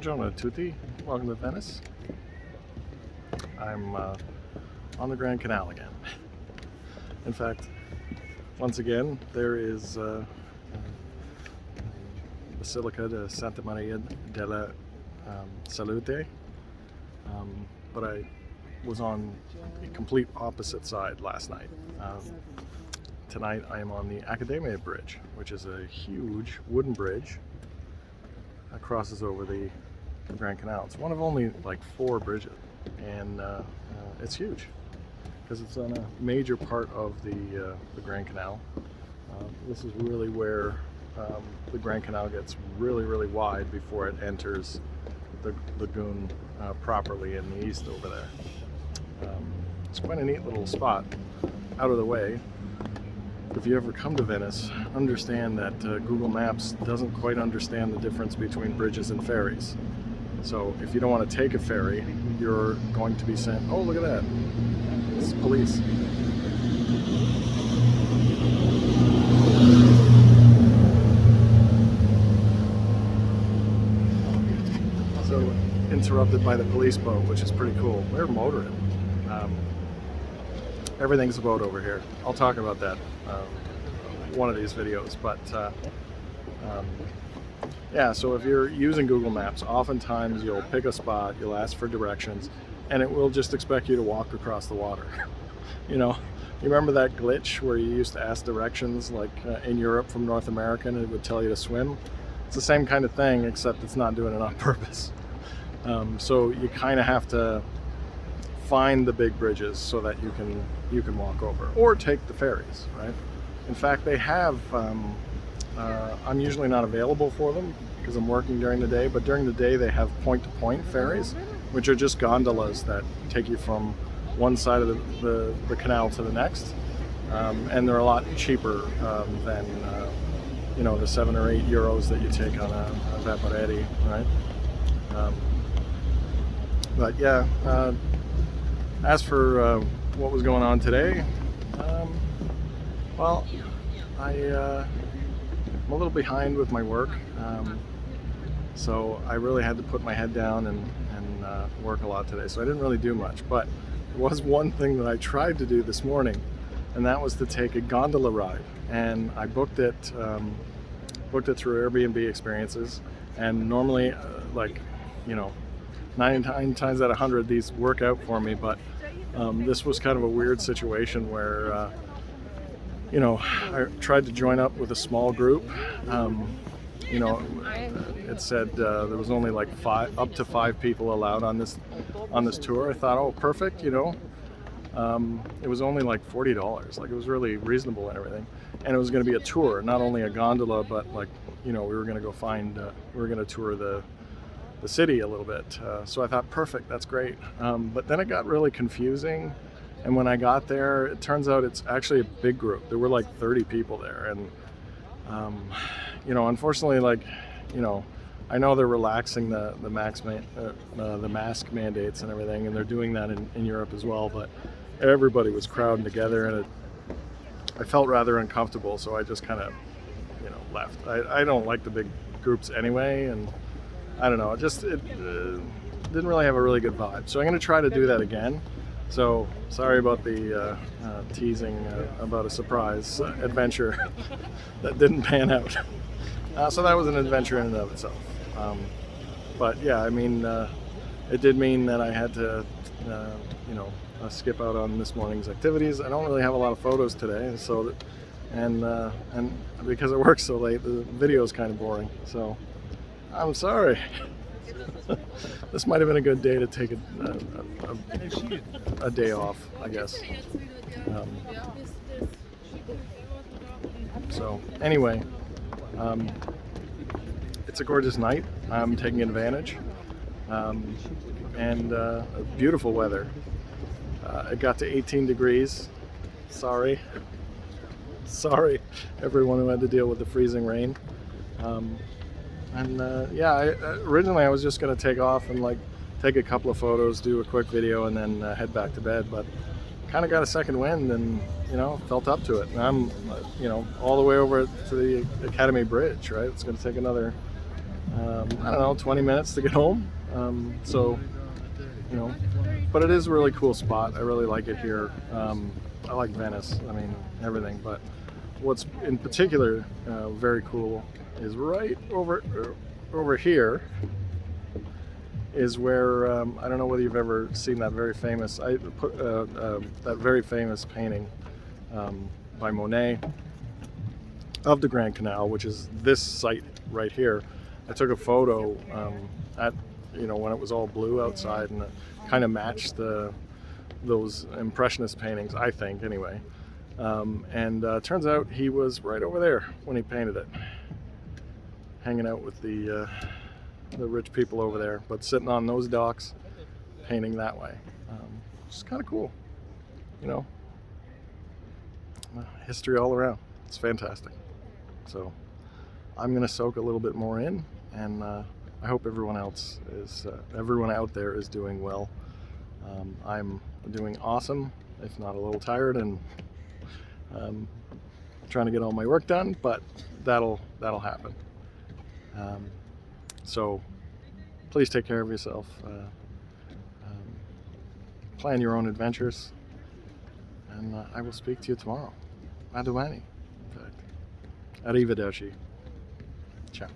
Buongiorno a tutti, welcome to Venice. I'm on the Grand Canal again. In fact, once again, there is Basilica de Santa Maria della Salute, but I was on the complete opposite side last night. Tonight I am on the Accademia bridge, which is a huge wooden bridge that crosses over the Grand Canal. It's one of only like 4 bridges, and it's huge because it's on a major part of the Grand Canal. This is really where the Grand Canal gets really wide before it enters the lagoon properly in the east over there. It's quite a neat little spot out of the way. If you ever come to Venice, understand that Google Maps doesn't quite understand the difference between bridges and ferries. So if you don't want to take a ferry, you're going to be sent, oh look at that, it's police. So interrupted by the police boat, which is pretty cool. They're motoring. Everything's a boat over here. I'll talk about that one of these videos, but yeah, so if you're using Google Maps, oftentimes you'll pick a spot, you'll ask for directions, and it will just expect you to walk across the water. You know, you remember that glitch where you used to ask directions like in Europe from North America and it would tell you to swim? It's the same kind of thing, except it's not doing it on purpose. So you kind of have to find the big bridges so that you can walk over, or take the ferries, right? In fact, they have, I'm usually not available for them because I'm working during the day, but during the day they have point-to-point ferries, which are just gondolas that take you from one side of the canal to the next, and they're a lot cheaper than you know, the 7 or 8 euros that you take on a Vaporetti, right? But yeah, as for what was going on today, well, I'm a little behind with my work, so I really had to put my head down and work a lot today, so I didn't really do much. But there was one thing that I tried to do this morning, and that was to take a gondola ride, and I booked it through Airbnb Experiences, and normally like, you know, 9 times out of 100 these work out for me, but this was kind of a weird situation where you know, I tried to join up with a small group. You know, it said there was only like up to 5 people allowed on this tour. I thought, oh, perfect, you know. It was only like $40, like it was really reasonable and everything. And it was going to be a tour, not only a gondola, but like, you know, we were going to go find, we were going to tour the city a little bit. So I thought, perfect, that's great. But then it got really confusing. And when I got there, it turns out it's actually a big group. There were like 30 people there. And, you know, unfortunately, like, you know, I know they're relaxing the mask mandates and everything, and they're doing that in Europe as well, but everybody was crowding together, and I felt rather uncomfortable, so I just kind of, you know, left. I don't like the big groups anyway, and I don't know, it didn't really have a really good vibe. So I'm going to try to do that again. So sorry about the teasing about a surprise adventure that didn't pan out. So that was an adventure in and of itself. But yeah, I mean, it did mean that I had to, you know, skip out on this morning's activities. I don't really have a lot of photos today, so and because I work so late, the video is kind of boring. So I'm sorry. This might have been a good day to take a day off, I guess. So anyway, it's a gorgeous night. I'm taking advantage, and beautiful weather. It got to 18 degrees. Sorry everyone who had to deal with the freezing rain. Yeah, originally I was just going to take off and like take a couple of photos, do a quick video, and then head back to bed, but kind of got a second wind and, you know, felt up to it. And I'm, you know, all the way over to the Academy Bridge, right? It's going to take another I don't know, 20 minutes to get home. So, you know, but it is a really cool spot. I really like it here. I like Venice, I mean, everything, but what's in particular very cool is right over here is where I don't know whether you've ever seen that very famous that very famous painting by Monet of the Grand Canal, which is this site right here. I took a photo at when it was all blue outside, and it kind of matched those impressionist paintings, I think, anyway. And turns out he was right over there when he painted it, hanging out with the rich people over there, but sitting on those docks, painting that way. It's kind of cool, history all around. It's fantastic. So I'm gonna soak a little bit more in, and I hope everyone out there is doing well. I'm doing awesome, if not a little tired, and trying to get all my work done, but that'll happen. So please take care of yourself. Plan your own adventures, and I will speak to you tomorrow. A domani, in fact. Arrivederci. Ciao.